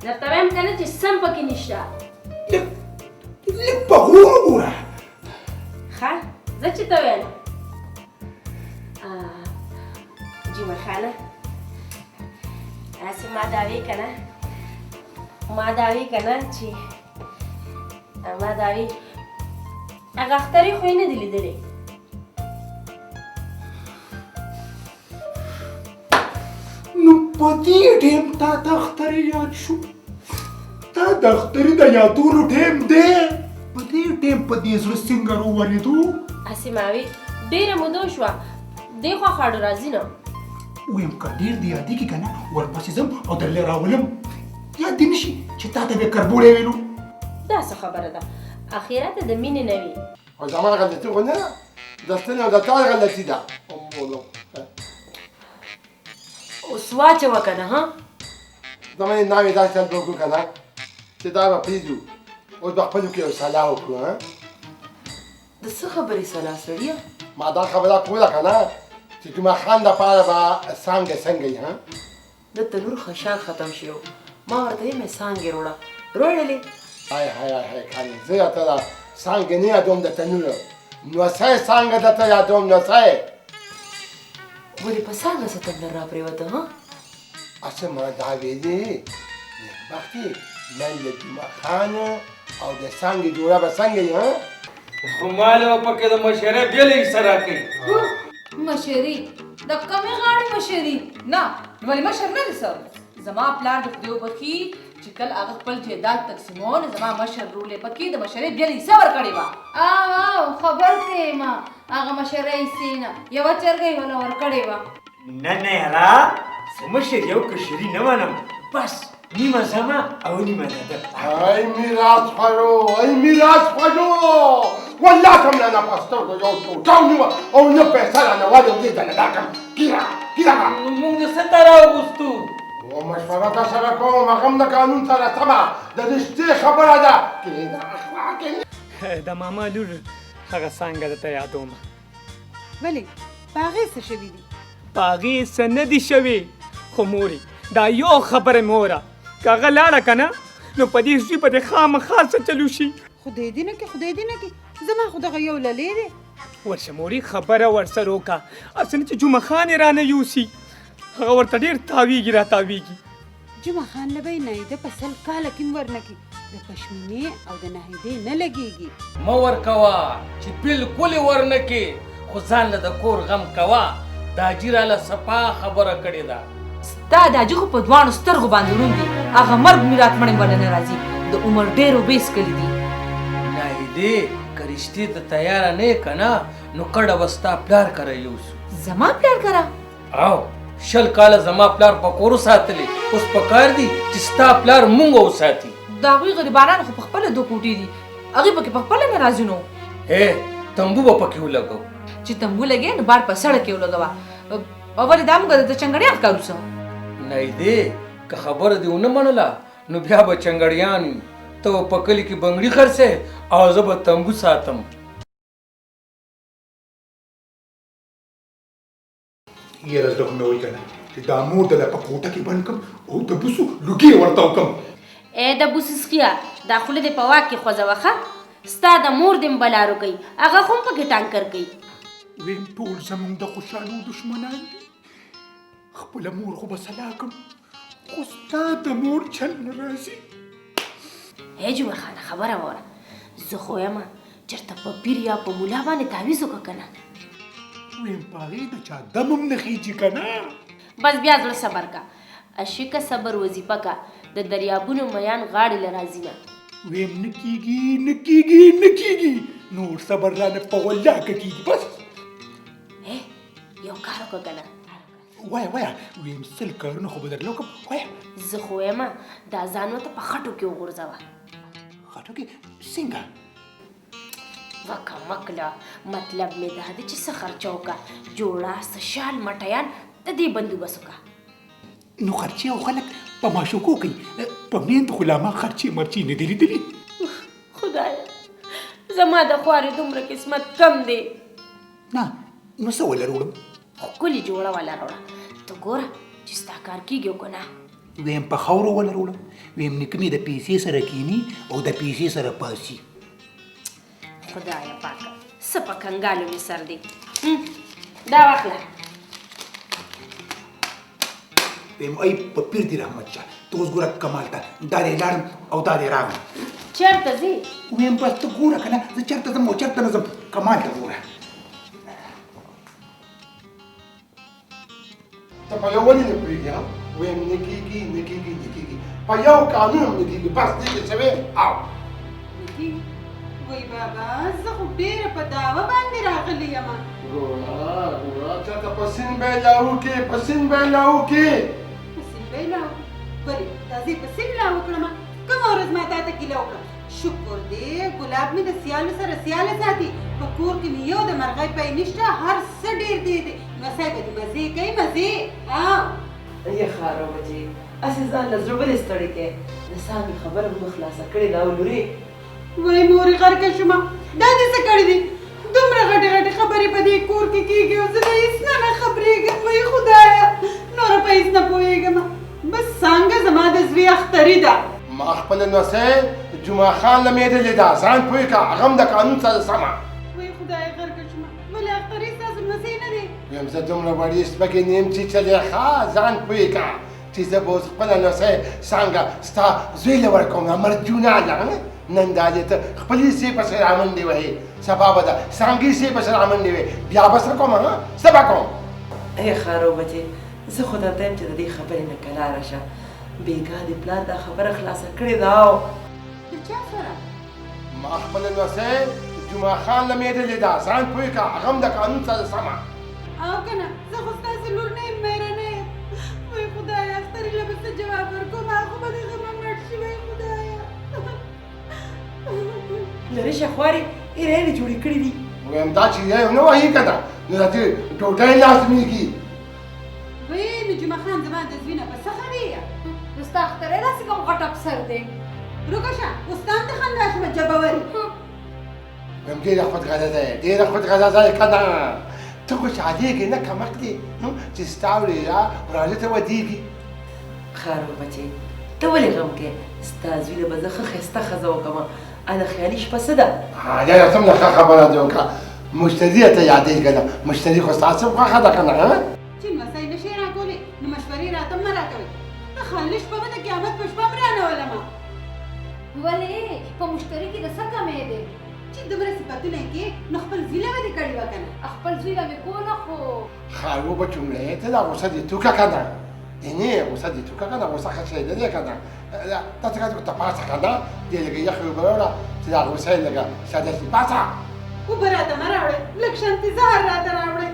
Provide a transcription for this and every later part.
درته وایم که نه چې سم پکې نشته لږ په غرور وګوره ښه زه چې ته ویل جمعه خانه هسې ما دا وی که نه چې ما دا وی هغه اخترې خو یې نه دي لیدلې نو په دې ټیم تا د اخترې یاد شو تا د اخترې د یادولو ټیم دی په دې ټیم په دې زړه څنګه راورېدو هسې ما وی ډېره موده شوه دې خوا خاړو راځي نه ویم که ډېر دې یادېږي که نه ورپسې ځم او درلې راولم یاد دې نه شي چې تا ته به کربوړی ویلو دا څه خبره ده اخرت د مینې نه وي او زما غلطي خو نه ده د ستنې او د تا غلطي ده اوس واچوه که نه ها زما یې ناوې داسې چل به وکړو که نه چې دا به پرېږدو اوس به خپلو کې یو سلا وکړو د څه خبرې سلا سړیه ما دا خبره کوله که نه چې جمعه خان دپاره به څانګه څنګه وي د تنور خشاک ختم شو ما ورته ویې مې څانګې روړه روړلې های کنې زه درته دا څانګې نه یادوم د تنور نوسی څانګه درته یادوم نوسی ولې په څانګه څه تندر را پرېوته ها اصل ما دا ویلې نیکبختې من له جمعه خان او د څانګې جوړه به څنګه وي خو مال او پکې د مشرې بېلې حصه راکوي مشري د کمې غاړې مشري نه ولې مشر نه دی څه زما پلار د خدای وبخي چې کله هغه خپل جایداد تقسیمون زما مشر رولې پکې د مشرۍ بېلې حصه ورکړې وه او خبر ته ما هغه مشرۍ حصې نه یوه چرګۍ وله ورکړې وه نه یاره زه مشر یو کشري نه منم بس نیمه زما او نیمه د ده ای میراث خوړو والله که مله نه په سترګو یو ټوټه ونیوه او نه پیسه رانه واجب دې ته نه درکړم کېږه موږ د څه ته راوغوستو مشوره در سره کوم هغه هم د قانون سره سمه د رښتې خبره ده د ماما لور هغه څانګه درته یادوم ولې په هغې څه شوي دي په هغې څه نه دي شوي خو مورې دا یو خبره مې وره که هغه لاړه که نه نو په دې زوی به دې خامخا څه چلو شي خدای دې نه کړي زما خو دغه یو للی دی ورشه مورې خبره ورسره وکړه هسې نه چې جمعه خان یې رانه یوسي هغه ورته ډېر تاویږي را تاویږي جمعه خان له به یې نایده په 100 کاله کې هم ورنکړي د پشمینې او د ناهیدې نه لګېږي مه ورکوه چې بلکل یې ورنکې خو ځان له د کور غم کوه دا حاجي راله صفا خبره کړې ده ستا د حاجي خو په دواړو سترګو باندې ړوند دي هغه مرګ میرات مړی باندې نه راځي د عمر ډېر وبېس کړي دي ناهیدې که رښتې ته تیاره نه یې که نه نو کډه به ستا پلار کره یوسو زما پلار کره او 100 کاله زما پلار په کور وساتلې اوس پکار دي چې ستا پلار مونږ وساتي د هغوی غریبانان خو په خپله 2 کوټې دي هغوی پکې په خپله نه راځي نو تنبو به پکې ولګو چې تنبو لګې نو بار په سړک کې ولګوه او ولې دا موږ د چنګړیان ښکارو څه نایدې که خبره دې ونه منله نو بیا به چنګړیان وي ته به په کلي کې بنګړي خرڅې او زه به تنبو ساتم یاره زړه خو مې وایي که نه چې دا مور دله په کوټه کې بند کړم او د بوسو لوګي یې ورته وکړم د بوسسکیا دا خوله دې په واک کې خوځوه ښه ستا د مور دې بلارو کوي هغه خو هم پکې ټانکر کوي ویم ټول زموږ د خوشحالو دشمنان دي خپله مور خو به سلا کړم خو ستا د مور چل نه راځي جمعه خانه خبره واوره زه خو یمه چېرته په پیر یا په ملا باندې تعویض وکړه که نه ویم په هغې د چا دم هم نه خیجي که نه بس بیا زړه صبر کا عشقه صبر وظیفه کا د دریابونو میان غاړې له راځي نه ویم نه کېږي نور صبر رانه په والله که کېږي بس یو کار وکړه که نه وایه ویم 100 کارونه خو به درله وکړم وایه زه خو یمه دا ځان ورته په خټو کې وغورځوه خټو کې څنګه وکه مکله مطلب مې دا دی چې څه خرچه وکړه جوړه څه شال مټیان د دې بندوبست وکړه نو خرچې او خلک په معشوقو کوي په میندو خو لا ما خرچې مرچې نه دي لیدلي خدایه زما د خوارې دومره قسمت کم دی نه نو څه وله راوړم ښکلې جوړه والا راوړه ته ګوره چې ستا کار کېږي او که نه ویم په خاورو ولروړم ویم نیکه مې د پیسې سره کینی او د پیسې سره پاسي خدایا پاکه څه په کنګالو مې سر دی دا واخله ویم ای په پیر دي رحمت شاه ته اوس ګوره کمال ته دا دی لاړم او دا دی راغلم چېرته ځې ویم بس ته ګوره که نه زه چېرته ځم او چېرته نه ځم کمال ته ګوره ته په یو ولې نه پوهېږې ها ویم نه کېږي نه کېږي نه کېږي په یو قانون هم نه کېږي بس دې کې څه وې او وای بابا زه خو ډېره په دعوه باندې راغلی یم ګوره چاته په سین بیلاو کې په سین بیلاو کې په سین بیلاو ولې دا زه په سین لا وکړم کومه ورځ ما تا ته ګیله وکړه شکر دی ګلاب مې د سیالو سره سیاله ساتي په کور کې مې یو د مرغۍ پی نشته هر څه ډېر دی دی نسای به دې مزې کوي مزې یا خارو بچي اسې ځان له زړه ولې ستړی کې د سامي خبره مو خلاصه کړې دا ولوري وای مورې غرقه شومه دا دې څه کړي دي دومره غټې غټې خبرې په دې کور کې کېږي او زه د هېڅ نه خبرېږم وای خدایه نوره په هېڅ نه پوهېږم بس څانګه زما د زوی اختري ده ما خپله نوسۍ جمعه خان لمېدلې ده ځان پوه کړه هغه هم د قانون سره سمه وای خدای غرقه شومه ولې اختري ستاسو لمسۍ نه دی ویم زه دومره وړې سپکې نه یم چې چلې ښه ځان پوه کړه چې زه به اوس خپله نوسۍ څانګه ستا زوی له ورکوم مرجونه ده نن دا دې ته خپلې سې پسې رامنډې وهې سبا به د څانګې سې پسې رامنډې وهې بیا به څه کوم څه به کوم ای خارو بچي زه خو درته یم چې د دې خبرې نه کلاره شه بېګا دې پلار دا خبره خلاصه کړې ده او د چا سره ما خپله نوسۍ جمعه خان لمېدلې ده ځان پوه کړه هغه هم د قانون سره سمه او که نه زه خو ستاسو لور نه یم میره نه یم وای خدایه اختري له به څه جواب ورکوم هغه به د غمه مړ شي وای خدایه لرې شه خوارې ایرې جوړې کړې دي ویم دا چې یې نه وهي که نه نو د دې ډوډۍ لازمېږي وای نو جمعه خان زما د زوی نه په څه خبرې نو ستا اختری داسې کوم غټ افسر دی روکه شه اوس تا هم د خندا شومه جبوري ویم ډېره خودغرضه دی ډېره خودغرضه دی که نه ته خوشحالېږې نه کمک دی چې ستا ورېره وراره ته ودېږي خارو بچي ته ولې غم کې ستا زوی له به زه ښه ښایسته ښځه وکړمه د خیالي شپه څه ده ډېره څومره ښه خبره دې وکړه مشتري ته یادېږي که نه مشتري خو ستاسو خوښه ده که نه چې لمسی نه شئ راکولی نو مشورې راته هم نه راکوئ د خالي شپه به د قیامت په شپه هم رانولمه ولې په مشتري کې د څه کمی دی چې دومره صفتونه یې کې نو خپل زوی له به دې کړي وه که نه خپل زوی له مې کوله خو خارو به جملې ته دا غوسه دې توکه که نه نه غوسه دې توکه که نه غوسه ښه شی نه دی که نه داسې که ته پاڅه که نه دې لږه یخې اوبه راوړه چې دا غوسه یې لږه ساده شي پاڅه اوبه راته مه راوړئ لږ شانتې زهر راته راوړئ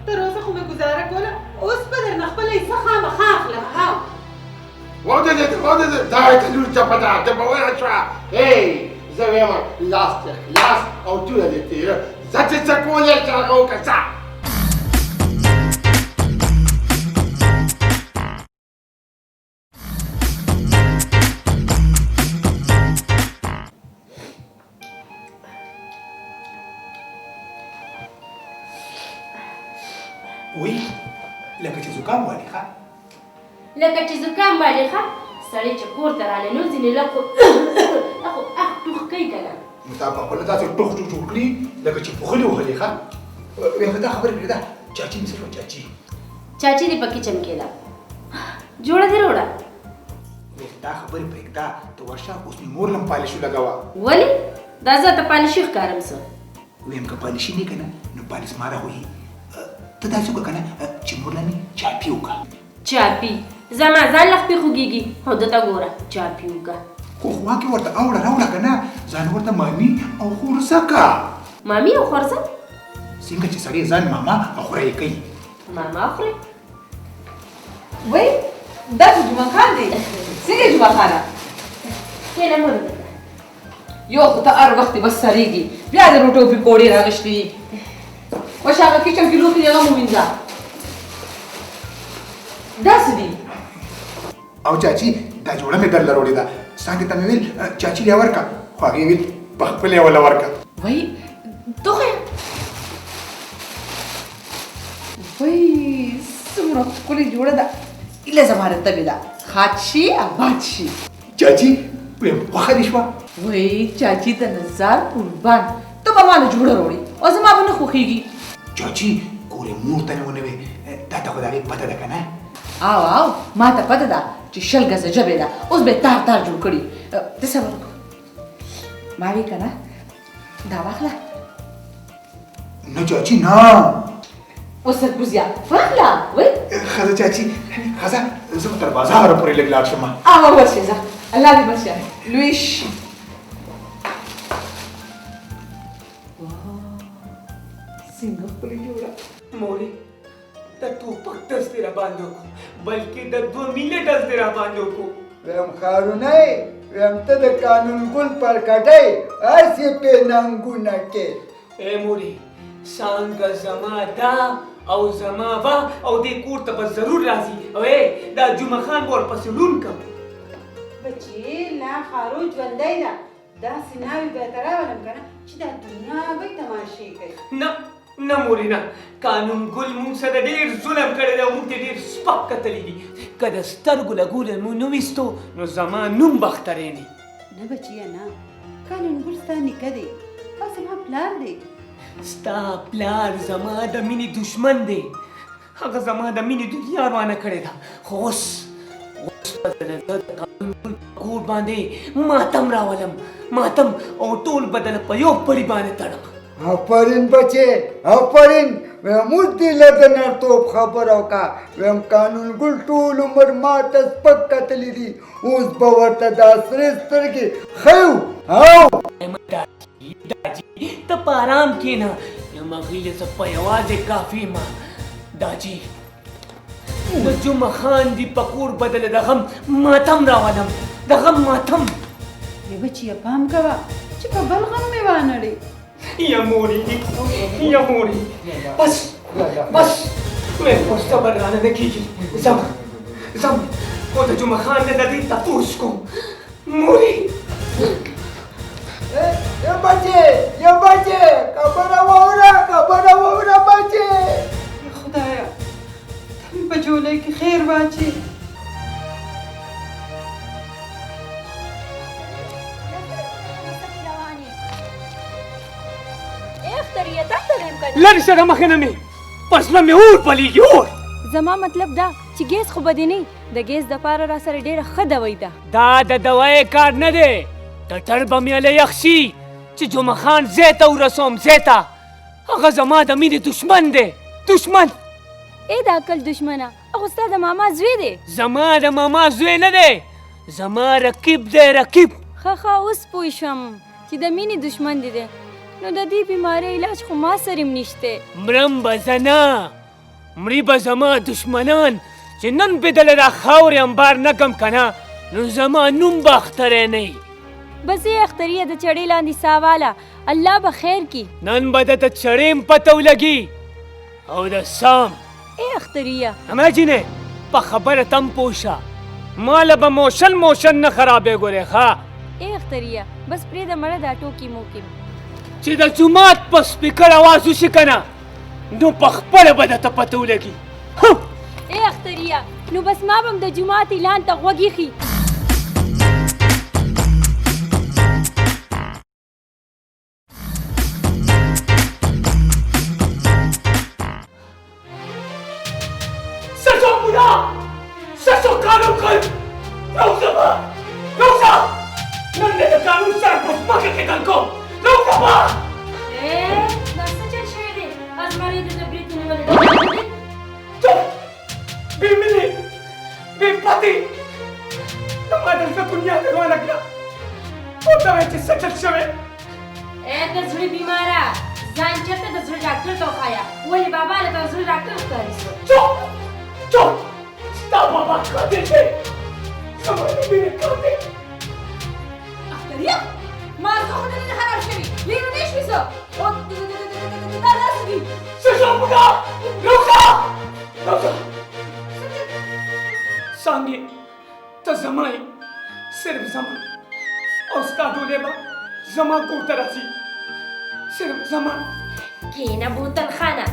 تر اوسه خو مې ګزاره کوله اوس به درنه خپله حصه خامخا اخلم ودرېږه دا یې ته لور چپه ده ډبوره شوه هی زه ویم لاس دې خلاص او توره دې تېره زه چې څه کولی چې هغه وکړه ځه وی لکه چې زکام والي ښه لکه چې زکام باندې ښه سړی چې کور ته راننوځي نو لکه ټوخ کوي که نه نو تا په خپله داسې ټوخ ټوخ کړي لکه چې پوښلې وهلې ښه ویم دا خبرې پرېږده چاچي مې صرف چاچي چاچی دې په کچن کې ده جوړه دې روړه دا خبرې پرېږده ته ورشه اوس مې مور لم پالشي لګوه ولې دا زه ته پالشي ښکارم څه ویم که پالشي نه که نه نو پالس ما راوهي ته داسې وکړه که نه چې مور له مې چاپي وکړه چاپي زما ځان له خپې خوږېږي او ده ته ګوره چاپي وکړه خو خوا کې ورته اوړه راوړه که نه ځان ورته مامي او خورزه که مامي او خورزه څنګه چې سړی ځان ماما او خوری کوي ماما خوري وای دا خو جمعه خان دی څنګه جمعه خانه کښېنه مه یو خو ته هر وخت بس سړېږي بیا د روټو پکوړې راغشتې وش هغه کچن کې لوښي دي هغه مو وینځه داسې دي او چاچی دا جوړه مې درله وړې ده څانګې ته مې ویل چاچي له ورکه خو هغې ویل په خپلې وله ورکه وای دغه وای څومره ښکلې جوړه ده ایله زما رتبې ده خات شي آباد شي. چاچی ویم خوښه دې شوه؟ وای چاچی د نظر قربان ته به ما نه جوړه راوړې او زما به نه خوښېږي. چاچی ګورې مور ته نه ونوې دا ته خو د هغې پته ده که نه؟ او ما ته پته ده چې 20 ګزه ژبې ده اوس به یې تار جوړ کړي. ته صبر وکړه ما وی که نه دا واخله. نه چاچی نه. اوس سرکوزیا واخله وای. ښځه چاچی ښځه زه به تر بازاره پورې لږ لاړ شم. ورشې ځه الله دې بچیانې لوی شي. څنګه ښکلې جوړه. مورې د ټوپک ډز دې راباندې وکړو بلکې د 2 میله ډز دې راباندې وکړو. ویم خارونی ویم ته د قانون ګل پر کټی هسې پې ننګونه کې. ای مورې څانګه زما دا او زما وا او دې کور ته به ضرور راځي او دا جمعه خان به ورپسې ړوند کړم. بچې لا خارو ژوندی ده داسې ناوې به یې ته راولم که نه چې دا دنیا به یې تماشې کوي. نه مورې نه قانون ګل موږ سره ډېر ظلم کړی دی او موږ ته ډېر سپک کتلی دي. که د سترګو له ګوره مو نه ویستو نو زما نوم به اختری نه. نه بچیه نه قانون ګل ستا نیکه دی او زما پلار دی. ستا پلار زما د مینې دشمن دی. هغه زما د مینې دنیا روانه کړې ده خو اوس به زه د قانون ګل په کور باندې ماتم راولم ماتم او ټول بدل په یو پړي باندې تړم. آفرین بچې آفرین. ویم اوس دې له د نرتوب خبره وکړه. ویم قانون ګل ټول عمر ما ته سپک کتلی دي اوس به ورته دا سرې سترګې ښیو. داجي ته په آرام کښېنه یم هغې زه په یوازې کافي ما داجي د جمعه خان دي په کور بدله د غم ماتم راولم د غم ماتم. ای بچیه پام کوه چې په بل غم مې وانړې. یا مورې بس مې خو صبر رانه نه کېږي. ځم خو د جمعه خان نه د دې تپوس کوم مورې. یا بچې خبره واوره بچې. خدایا ته مې په جولۍ کې خیر واچې. لرې شه د مخې نه مې په زړه مې اور بلیږي اور. زما مطلب دا چې ګیس خو به دې نه د ګیس دپاره را سره ډېره ښه دوی ده. دا د دوای کار نه دی ټټر به مې هله یخ شي چې جمعه خان ځای ته ورسوم ځای ته. هغه زما د مینې دشمن دی دشمن. ای د عقل دشمنه هغه ستا د ماما زوی دی. زما د ماما زوی نه دی زما رقیب دی رقیب. ښه اوس پوه شوم چې د مینې دشمن دی نو د دې بیمارۍ علاج خو ما سره هم نشته. مرم به زه نه مري به زما دشمنان چې نن به دله را خاورې انبار نه کم که نه نو زما نوم به اختری نه وي. بس ای اختریه د چړې لاندې ساواله الله به خیر کی. نن به د چړې پته ولګي او د سام. ای اختریه همه جینې په خبره تم پوه شه ماله به موشن نه خرابې ګورې ښه. ای اختریه بس پرېږده مړه دا ټوکې موکې چې د جومات په سپیکر اواز وشي که نه نو په خپله به درته پته ولګي. ای اختریه نو بس ما به هم د جومات اعلان ته غوږ ایښي. سسو قانون ګل راوځه نن دې د قانون سره په ځمکه کې ګل کوم راوځه دا څه چل شوی دی ازمرې د برید نیولې ده. چپ بې مینې بې پتې زما د زړه دنیا دې روانه کړه. ورته وایه چې څه چل شوی. ای د زړه بیماره ځان چېرته د زړه ډاکټر ته وښایه ولې بابا له د زړه ډاکټر ښکاري شو. چپ ستا بابا قاتل دی زما د مینې قاتل. اختریه ما زه خو نه خراب شوي لیرې نه شوي زه او دا داسې دي. سسو بوډا راوځه څانګې ته زما یې صرف زما او ستا ډولۍ به زما کور ته راځي صرف زما. کینه بوتل خانه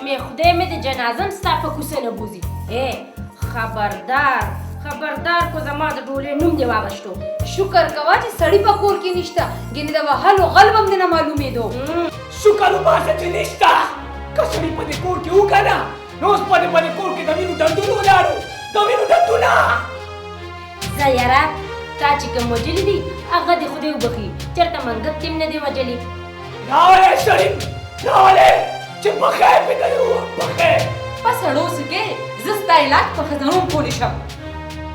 مې خدای مې د جنازم ستا په کوڅه نه بوځي. خبردار خبردار کو زما د ډولې نوم دی واغشتو شکر کوا چې سړی په کور کې نشته ګینه د وهلو غلب هم نه معلومېدو شکر وباسه چې نشته که سړي په دې کور کې وکړه نو اوس په دې کور کې د وینو ډنډونه ولاړو د وینو ډنډونه زه یاره تا چې کوم وجلي دي هغه دې خدای وبخي چېرته منګت تیم نه دی وجلي راولې شریف راولې چې پخې پې دلې ووم پخې په سړو سکې زه ستا علاج په خزانو کولی شم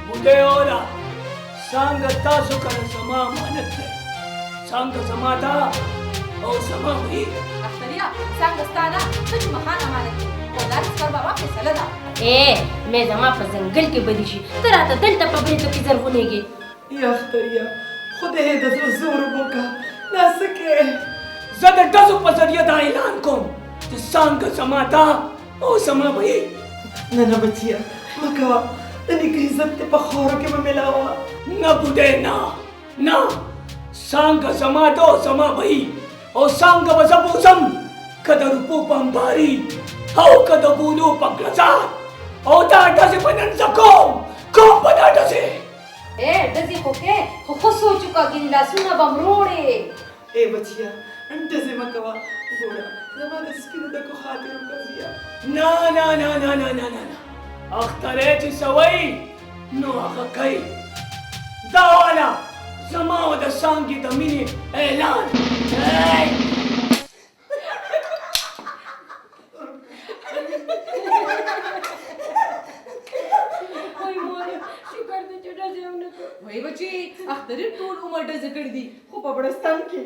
بوډۍ اوله څنګه تاسو کله زما امانت دی څنګه زما دا او زما وي اختریا څنګه ستا نه ته چې مخان امانت دی خو دا سکر بابا فیصله ده مې زما په ځنګل کې بدي شي ته راته دلته په بریتو کې زرغونېږې یا اختریا خدای د زړه زور وکړه ناسکه زه د ډزو په ذریعه دا اعلان کوم چې څنګه زما دا او زما وي نه نه بچیا مکوا د نیکه عزت ته په خاورو کې به ملاوه نه بوډۍ نه نه څنګه زما دا او زما وي او څنګه به زه بوځم که د روپو په انباري او که د ګولو په ګلزار او دا ډزې به نن زه کوم به دا ډزې ډزې خو کې خو خو سوچو کا ګینه لاسونه به مروړې اے بچیا انټه مه کوه ګوره زما د سکینو ډکو خاطرو قضیه نه نه نه نه نه نه نه اخترې چې سوی نو هغه کوي دا والا زما او د څانګې د مینې اعلان وای بچي اخترې ټول عمر ډزې کړې دي خو په بړستان کې